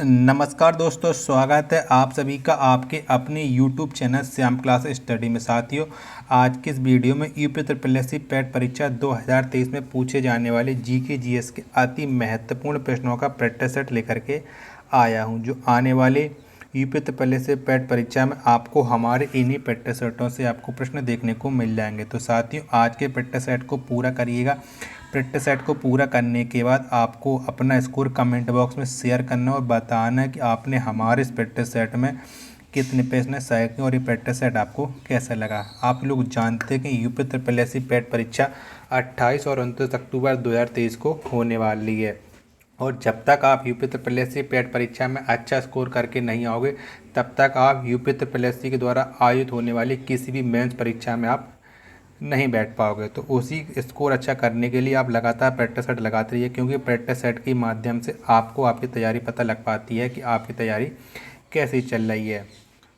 नमस्कार दोस्तों, स्वागत है आप सभी का आपके अपने YouTube channel Shyam class study में। साथियों, आज की इस वीडियो में यूपी ट्रिपल एस सी पेट परीक्षा 2023 में पूछे जाने वाले जीके जीएस के अति महत्वपूर्ण प्रश्नों का प्रैक्टिस सेट लेकर के आया हूं, जो आने वाले यूपी ट्रिपल एस सी पेट परीक्षा में आपको हमारे इन्हीं प्रैक्टिस सेटों से आपको प्रश्न देखने को मिल जाएंगे। तो साथियों, आज के प्रैक्टिस सेट को पूरा करिएगा। प्रैक्टिस सेट को पूरा करने के बाद आपको अपना स्कोर कमेंट बॉक्स में शेयर करना और बताना है कि आपने हमारे इस प्रैक्टिस सेट में कितने प्रश्न सही किए और ये प्रैक्टिस सेट आपको कैसा लगा। आप लोग जानते हैं कि यूपी ट्रिपल एस सी पेट परीक्षा 28 और 29 अक्टूबर 2023 को होने वाली है, और जब तक आप यूपी ट्रिपल एस सी पेट परीक्षा में अच्छा स्कोर करके नहीं आओगे, तब तक आप यूपी ट्रिपल एस सी के द्वारा आयोजित होने वाली किसी भी मेंस परीक्षा में आप नहीं बैठ पाओगे। तो उसी स्कोर अच्छा करने के लिए आप लगातार प्रैक्टिस सेट लगाते रहिए, क्योंकि प्रैक्टिस सेट के माध्यम से आपको आपकी तैयारी पता लग पाती है कि आपकी तैयारी कैसी चल रही है।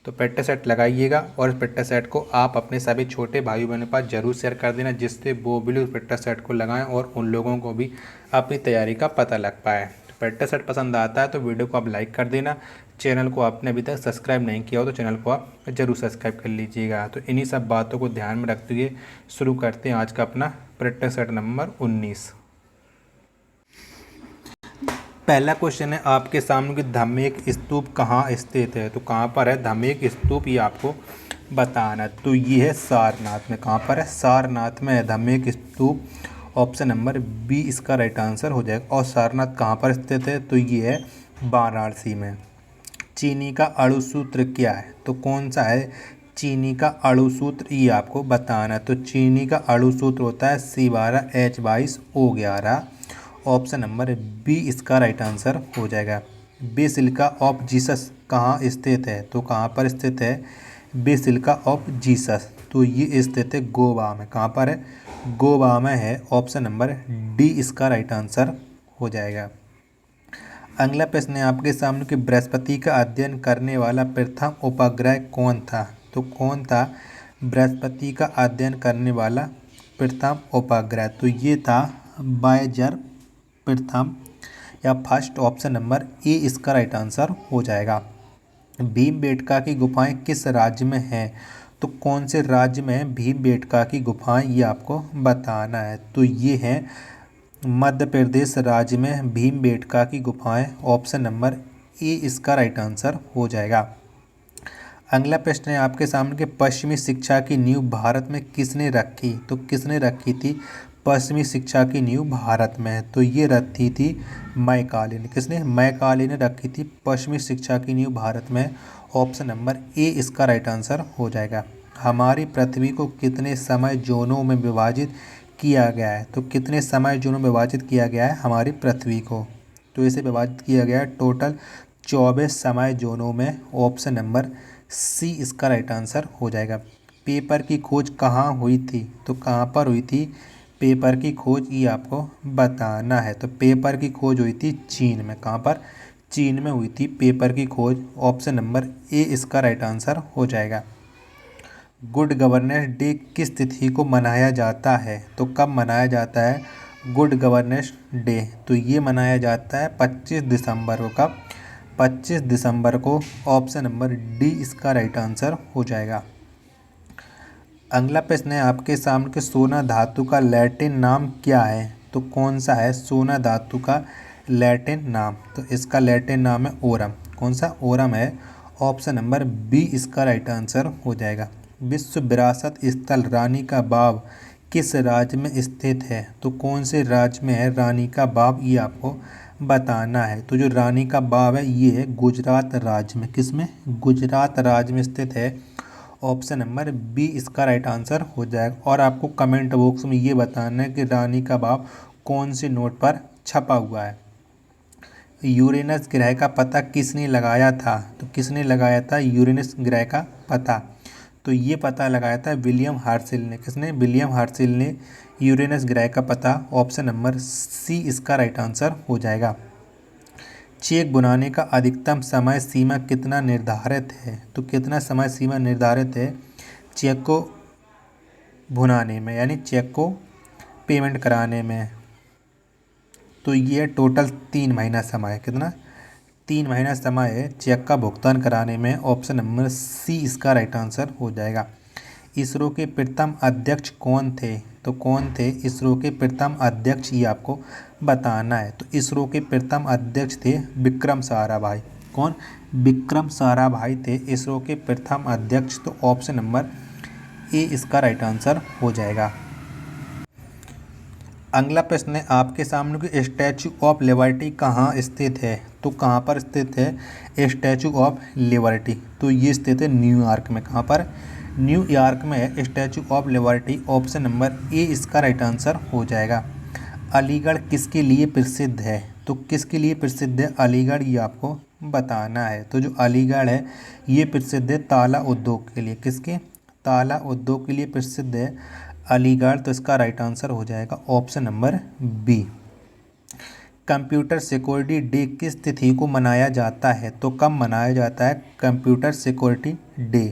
तो प्रैक्टिस सेट लगाइएगा और इस प्रैक्टिस सेट को आप अपने सभी छोटे भाई बहनों के पास जरूर शेयर कर देना, जिससे वो भी उस प्रैक्टिस सेट को लगाएं और उन लोगों को भी अपनी तैयारी का पता लग पाए। तो प्रैक्टिस सेट पसंद आता है तो वीडियो को आप लाइक कर देना। चैनल को आपने अभी तक सब्सक्राइब नहीं किया हो तो चैनल को आप जरूर सब्सक्राइब कर लीजिएगा। तो इन्हीं सब बातों को ध्यान में रखते हुए शुरू करते हैं आज का अपना प्रैक्टिस सेट नंबर 19। पहला क्वेश्चन है आपके सामने कि धमेक स्तूप कहाँ स्थित है। तो कहाँ पर है धमेक स्तूप, ये आपको बताना। तो ये है सारनाथ में। कहाँ पर है? सारनाथ में है धमेक स्तूप। ऑप्शन नंबर बी इसका राइट आंसर हो जाएगा। और सारनाथ कहाँ पर स्थित है? तो ये है वाराणसी में। चीनी का अणुसूत्र क्या है? तो कौन सा है चीनी का अणुसूत्र, ये आपको बताना। तो चीनी का अणुसूत्र होता है C12H22O11। ऑप्शन नंबर बी इसका राइट आंसर हो जाएगा। बेसिलिका ऑफ जीसस कहाँ स्थित है? तो कहाँ पर स्थित है बेसिलिका ऑफ जीसस? तो ये स्थित है गोवा में। कहाँ पर है? गोवा में है। ऑप्शन नंबर डी इसका राइट आंसर हो जाएगा। अगला प्रश्न है आपके सामने कि बृहस्पति का अध्ययन करने वाला प्रथम उपग्रह कौन था? तो कौन था बृहस्पति का अध्ययन करने वाला प्रथम उपग्रह? तो ये था वायेजर प्रथम या फर्स्ट। ऑप्शन नंबर ए इसका राइट आंसर हो जाएगा। भीमबेटका की गुफाएं किस राज्य में हैं? तो कौन से राज्य में है भीमबेटका की गुफाएं, ये आपको बताना है। तो ये हैं मध्य प्रदेश राज्य में भीमबेटका की गुफाएं। ऑप्शन नंबर ए इसका राइट आंसर हो जाएगा। अगला प्रश्न है आपके सामने कि पश्चिमी शिक्षा की नींव भारत में किसने रखी? तो किसने रखी थी पश्चिमी शिक्षा की नींव भारत में? तो ये रखी थी मैकाले ने। किसने? मैकाले ने रखी थी पश्चिमी शिक्षा की नींव भारत में। ऑप्शन नंबर ए इसका राइट आंसर हो जाएगा। हमारी पृथ्वी को कितने समय जोनों में विभाजित किया गया है? तो कितने समय जोनों में विभाजित किया गया है हमारी पृथ्वी को? तो इसे विभाजित किया गया है टोटल 24 समय जोनों में। ऑप्शन नंबर सी इसका राइट आंसर हो जाएगा। पेपर की खोज कहाँ हुई थी? तो कहाँ पर हुई थी पेपर की खोज, ये आपको बताना है। तो पेपर की खोज हुई थी चीन में। कहाँ पर? चीन में हुई थी पेपर की खोज। ऑप्शन नंबर ए इसका राइट आंसर हो जाएगा। गुड गवर्नेंस डे किस तिथि को मनाया जाता है? तो कब मनाया जाता है गुड गवर्नेंस डे? तो ये मनाया जाता है 25 दिसंबर को। कब? 25 दिसंबर को। ऑप्शन नंबर डी इसका राइट आंसर हो जाएगा। अगला प्रश्न है आपके सामने कि सोना धातु का लैटिन नाम क्या है? तो कौन सा है सोना धातु का लैटिन नाम? तो इसका लैटिन नाम है ओरम। कौन सा? ओरम है। ऑप्शन नंबर बी इसका राइट आंसर हो जाएगा। विश्व विरासत स्थल रानी का बाव किस राज्य में स्थित है? तो कौन से राज्य में है रानी का बाव, ये आपको बताना है। तो जो रानी का बाव है ये है गुजरात राज्य में। किस में? गुजरात राज्य में स्थित है। ऑप्शन नंबर बी इसका राइट आंसर हो जाएगा। और आपको कमेंट बॉक्स में ये बताना है कि रानी का बाव कौन से नोट पर छपा हुआ है। यूरेनस ग्रह का पता किसने लगाया था? तो किसने लगाया था यूरेनस ग्रह का पता? तो ये पता लगाया था विलियम हर्शिल ने। किसने? विलियम हर्शिल ने यूरेनस ग्रह का पता। ऑप्शन नंबर सी इसका राइट आंसर हो जाएगा। चेक बुनाने का अधिकतम समय सीमा कितना निर्धारित है? तो कितना समय सीमा निर्धारित है चेक को भुनाने में, यानी चेक को पेमेंट कराने में? तो ये टोटल 3 महीना समय। कितना? 3 महीना समय है चेक का भुगतान कराने में। ऑप्शन नंबर सी इसका राइट आंसर हो जाएगा। इसरो के प्रथम अध्यक्ष कौन थे? तो कौन थे इसरो के प्रथम अध्यक्ष, ये आपको बताना है। तो इसरो के प्रथम अध्यक्ष थे विक्रम साराभाई। कौन? विक्रम साराभाई थे इसरो के प्रथम अध्यक्ष। तो ऑप्शन नंबर ए इसका राइट आंसर हो जाएगा। अगला प्रश्न है आपके सामने कि स्टैचू ऑफ लिबर्टी कहाँ स्थित है? तो कहाँ पर स्थित है स्टैचू ऑफ लिबर्टी? तो ये स्थित है न्यूयॉर्क में। कहाँ पर? न्यूयॉर्क में है statue of liberty. Option number A इसका राइट आंसर हो जाएगा। अलीगढ़ किसके लिए प्रसिद्ध है? तो किसके लिए प्रसिद्ध है अलीगढ़, ये आपको बताना है। तो जो अलीगढ़ है ये प्रसिद्ध है ताला उद्योग के लिए। किसके? ताला उद्योग के लिए प्रसिद्ध है अलीगढ़। तो इसका राइट आंसर हो जाएगा option number B. Computer security day किस तिथि को मनाया जाता है? तो कब मनाया जाता है कंप्यूटर सिक्योरिटी डे?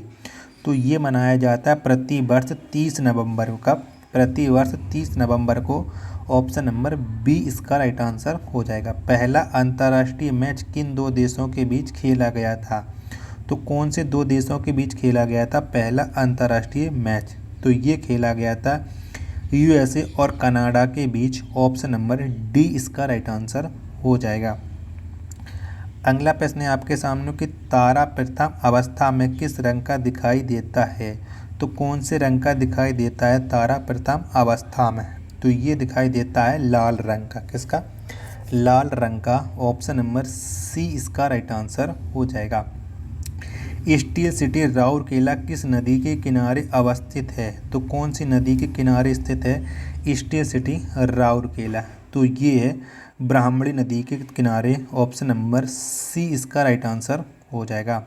तो ये मनाया जाता है प्रतिवर्ष 30 नवंबर को। कब? प्रतिवर्ष 30 नवंबर को। ऑप्शन नंबर बी इसका राइट आंसर हो जाएगा। पहला अंतर्राष्ट्रीय मैच किन दो देशों के बीच खेला गया था? तो कौन से दो देशों के बीच खेला गया था पहला अंतर्राष्ट्रीय मैच? तो ये खेला गया था यूएसए और कनाडा के बीच। ऑप्शन नंबर डी इसका राइट आंसर हो जाएगा। अगला प्रश्न है आपके सामने कि तारा प्रथम अवस्था में किस रंग का दिखाई देता है? तो कौन से रंग का दिखाई देता है तारा प्रथम अवस्था में? तो ये दिखाई देता है लाल रंग का। किसका? लाल रंग का। ऑप्शन नंबर सी इसका राइट आंसर हो जाएगा। स्टील सिटी राउरकेला किस नदी के किनारे अवस्थित है? तो कौन सी नदी के किनारे स्थित है स्टील सिटी राउरकेला? तो ये है ब्राह्मणी नदी के किनारे। ऑप्शन नंबर सी इसका राइट आंसर हो जाएगा।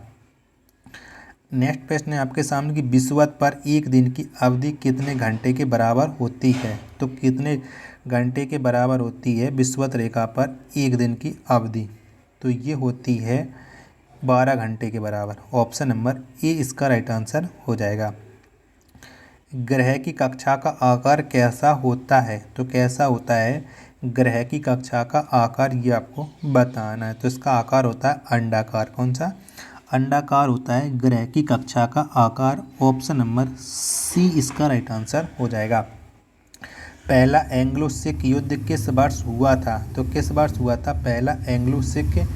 नेक्स्ट प्रश्न है आपके सामने कि विषुवत पर एक दिन की अवधि कितने घंटे के बराबर होती है? तो कितने घंटे के बराबर होती है विषुवत रेखा पर एक दिन की अवधि? तो ये होती है 12 घंटे के बराबर। ऑप्शन नंबर ए इसका राइट आंसर हो जाएगा। ग्रह की कक्षा का आकार कैसा होता है? तो कैसा होता है ग्रह की कक्षा का आकार, ये आपको बताना है। तो इसका आकार होता है अंडाकार। कौन सा? अंडाकार होता है ग्रह की कक्षा का आकार। ऑप्शन नंबर सी इसका राइट आंसर हो जाएगा। पहला एंग्लो सिख युद्ध किस वर्ष हुआ था? तो किस वर्ष हुआ था पहला एंग्लो सिख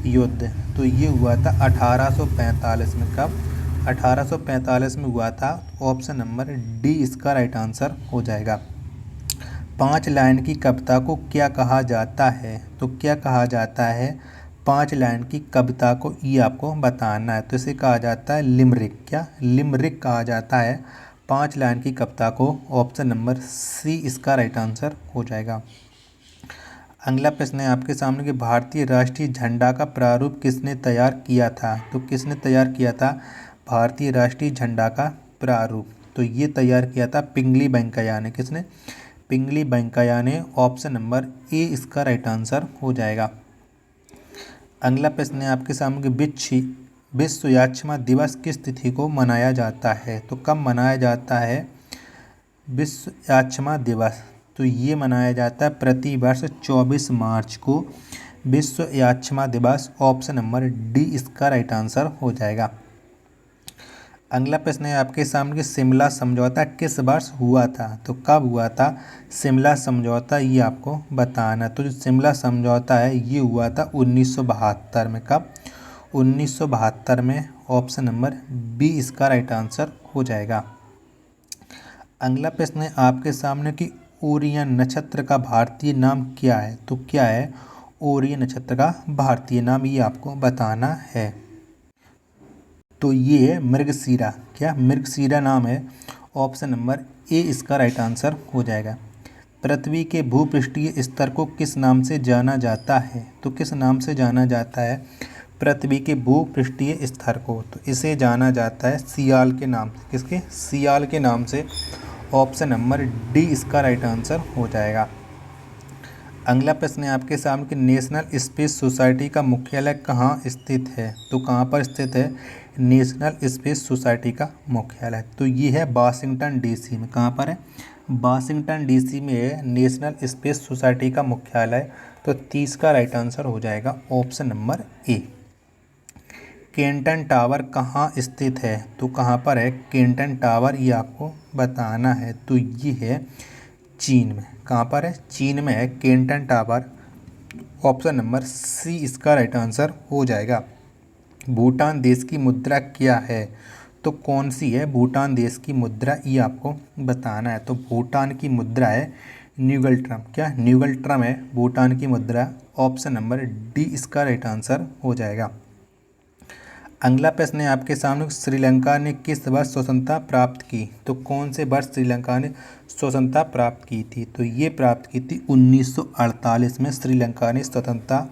युद्ध? तो ये हुआ था 1845 में। कब? 1845 में हुआ था। ऑप्शन नंबर डी इसका राइट आंसर हो जाएगा। 5 लाइन की कविता को क्या कहा जाता है? तो क्या कहा जाता है 5 लाइन की कविता को, ये आपको बताना है। तो इसे कहा जाता है लिमरिक। क्या? लिमरिक कहा जाता है 5 लाइन की कविता को। ऑप्शन नंबर सी इसका राइट आंसर हो जाएगा। अगला प्रश्न है आपके सामने कि भारतीय राष्ट्रीय झंडा का प्रारूप किसने तैयार किया था? तो किसने तैयार किया था भारतीय राष्ट्रीय झंडा का प्रारूप? तो ये तैयार किया था पिंगली वेंकैया ने। किसने? पिंगली वेंकैया ने। ऑप्शन नंबर ए इसका राइट आंसर हो जाएगा। अगला प्रश्न है आपके सामने कि विश्व यक्ष्मा दिवस किस तिथि को मनाया जाता है? तो कब मनाया जाता है विश्व यक्ष्मा दिवस? तो ये मनाया जाता है प्रतिवर्ष 24 मार्च को विश्व यक्ष्मा दिवस। ऑप्शन नंबर डी इसका राइट आंसर हो जाएगा। अगला प्रश्न है आपके सामने कि शिमला समझौता किस वर्ष हुआ था? तो कब हुआ था शिमला समझौता, ये आपको बताना। तो जो शिमला समझौता है ये हुआ था 1972 में। कब? 1972 में। ऑप्शन नंबर बी इसका राइट आंसर हो जाएगा। अगला प्रश्न है आपके सामने कि ओरियन नक्षत्र का भारतीय नाम क्या है? तो क्या है ओरियन नक्षत्र का भारतीय नाम, ये आपको बताना है। तो ये है मृगशीरा। क्या? मृगशीरा नाम है। ऑप्शन नंबर ए इसका राइट आंसर हो जाएगा। पृथ्वी के भूपृष्ठीय स्तर को किस नाम से जाना जाता है? तो किस नाम से जाना जाता है पृथ्वी के भूपृष्ठीय स्तर को? तो इसे जाना जाता है सियाल के नाम से। किसके? सियाल के नाम से। ऑप्शन नंबर डी इसका राइट आंसर हो जाएगा। अगला प्रश्न है आपके सामने कि नेशनल स्पेस सोसाइटी का मुख्यालय कहाँ स्थित है? तो कहाँ पर स्थित है नेशनल स्पेस सोसाइटी का मुख्यालय? तो ये है वाशिंगटन डीसी में। कहाँ पर है? वाशिंगटन डीसी में है नेशनल स्पेस सोसाइटी का मुख्यालय। तो 30 का राइट आंसर हो जाएगा ऑप्शन नंबर ए। केंटन टावर कहाँ स्थित है? तो कहाँ पर है केंटन टावर, ये आपको बताना है। तो ये है चीन में। कहाँ पर है? चीन में है केंटन टावर। ऑप्शन नंबर सी इसका राइट आंसर हो जाएगा। भूटान देश की मुद्रा क्या है? तो कौन सी है भूटान देश की मुद्रा, ये आपको बताना है। तो भूटान की मुद्रा है न्यूगल ट्रम। क्या न्यूगल ट्रम है भूटान की मुद्रा? ऑप्शन नंबर डी इसका राइट आंसर हो जाएगा। अगला प्रश्न है आपके सामने, श्रीलंका ने किस वर्ष स्वतंत्रता प्राप्त की? तो कौन से वर्ष श्रीलंका ने स्वतंत्रता प्राप्त की थी? तो ये प्राप्त की थी 1948 में श्रीलंका ने स्वतंत्रता।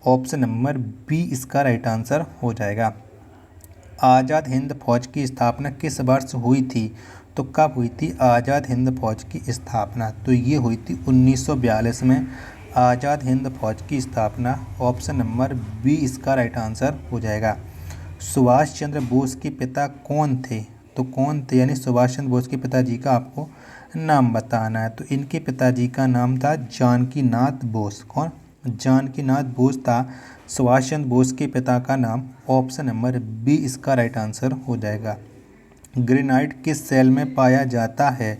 ऑप्शन नंबर बी इसका राइट आंसर हो जाएगा। आज़ाद हिंद फौज की स्थापना किस वर्ष हुई थी? तो कब हुई थी आज़ाद हिंद फौज की स्थापना? तो ये हुई थी 1942 में आज़ाद हिंद फौज की स्थापना। ऑप्शन नंबर बी इसका राइट आंसर हो जाएगा। सुभाष चंद्र बोस के पिता कौन थे? तो कौन थे, यानी सुभाष चंद्र बोस के पिताजी का आपको नाम बताना है। तो इनके पिताजी का नाम था जानकी नाथ बोस। कौन? जानकी नाथ बोस था सुभाष चंद्र बोस के पिता का नाम। ऑप्शन नंबर बी इसका राइट आंसर हो जाएगा। ग्रेनाइट किस सेल में पाया जाता है?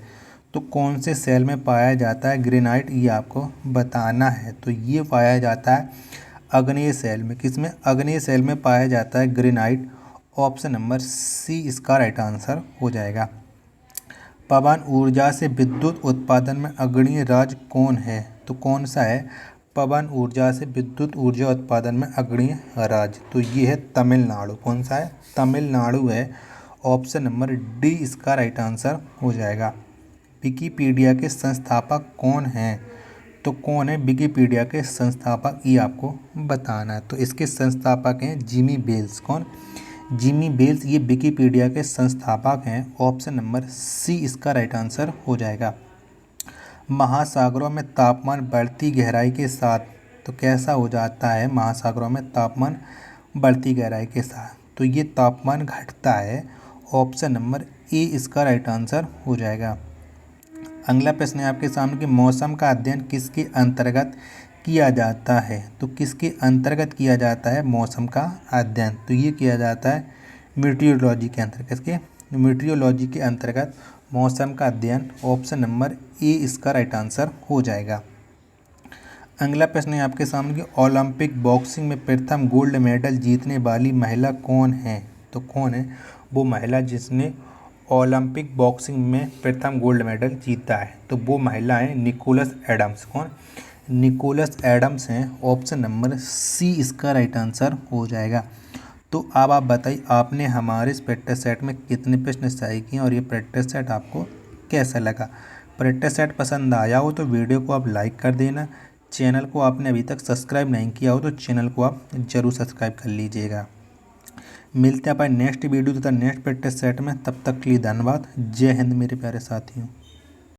तो कौन से सेल में पाया जाता है ग्रेनाइट, ये आपको बताना है। तो ये पाया जाता है अग्नेय सेल में। किस में? अग्नेय सेल में पाया जाता है ग्रेनाइट। ऑप्शन नंबर सी इसका राइट आंसर हो जाएगा। पवन ऊर्जा से विद्युत उत्पादन में अग्रणी राज्य कौन है? तो कौन सा है पवन ऊर्जा से विद्युत ऊर्जा उत्पादन में अग्रणी राज्य? तो ये है तमिलनाडु। कौन सा है? तमिलनाडु है। ऑप्शन नंबर डी इसका राइट आंसर हो जाएगा। विकिपीडिया के संस्थापक कौन हैं? तो कौन है विकिपीडिया के संस्थापक, ये आपको बताना है। तो इसके संस्थापक हैं जिमी बेल्स। कौन? जिमी बेल्स ये विकिपीडिया के संस्थापक हैं। ऑप्शन नंबर सी इसका राइट आंसर हो जाएगा। महासागरों में तापमान बढ़ती गहराई के साथ तो कैसा हो जाता है? महासागरों में तापमान बढ़ती गहराई के साथ तो ये तापमान घटता है। ऑप्शन नंबर ए इसका राइट आंसर हो जाएगा। अगला प्रश्न है आपके सामने कि मौसम का अध्ययन किसके अंतर्गत किया जाता है? तो किसके अंतर्गत किया जाता है मौसम का अध्ययन? तो ये किया जाता है मीटियोलॉजी के अंतर्गत। किसके? मीटियोलॉजी के अंतर्गत मौसम का अध्ययन। ऑप्शन नंबर ए इसका राइट आंसर हो जाएगा। अगला प्रश्न है आपके सामने कि ओलंपिक बॉक्सिंग में प्रथम गोल्ड मेडल जीतने वाली महिला कौन है? तो कौन है वो महिला जिसने ओलंपिक बॉक्सिंग में प्रथम गोल्ड मेडल जीता है? तो वो महिला है निकोलस एडम्स। कौन? निकोलस एडम्स हैं। ऑप्शन नंबर सी इसका राइट आंसर हो जाएगा। तो अब आप बताइए आपने हमारे इस प्रैक्टिस सेट में कितने प्रश्न सही किए और ये प्रैक्टिस सेट आपको कैसा लगा? प्रैक्टिस सेट पसंद आया हो तो वीडियो को आप लाइक कर देना। चैनल को आपने अभी तक सब्सक्राइब नहीं किया हो तो चैनल को आप ज़रूर सब्सक्राइब कर लीजिएगा। मिलते हैं अपन नेक्स्ट वीडियो तथा नेक्स्ट प्रैक्टिस सेट में। तब तक के लिए धन्यवाद। जय हिंद मेरे प्यारे साथियों।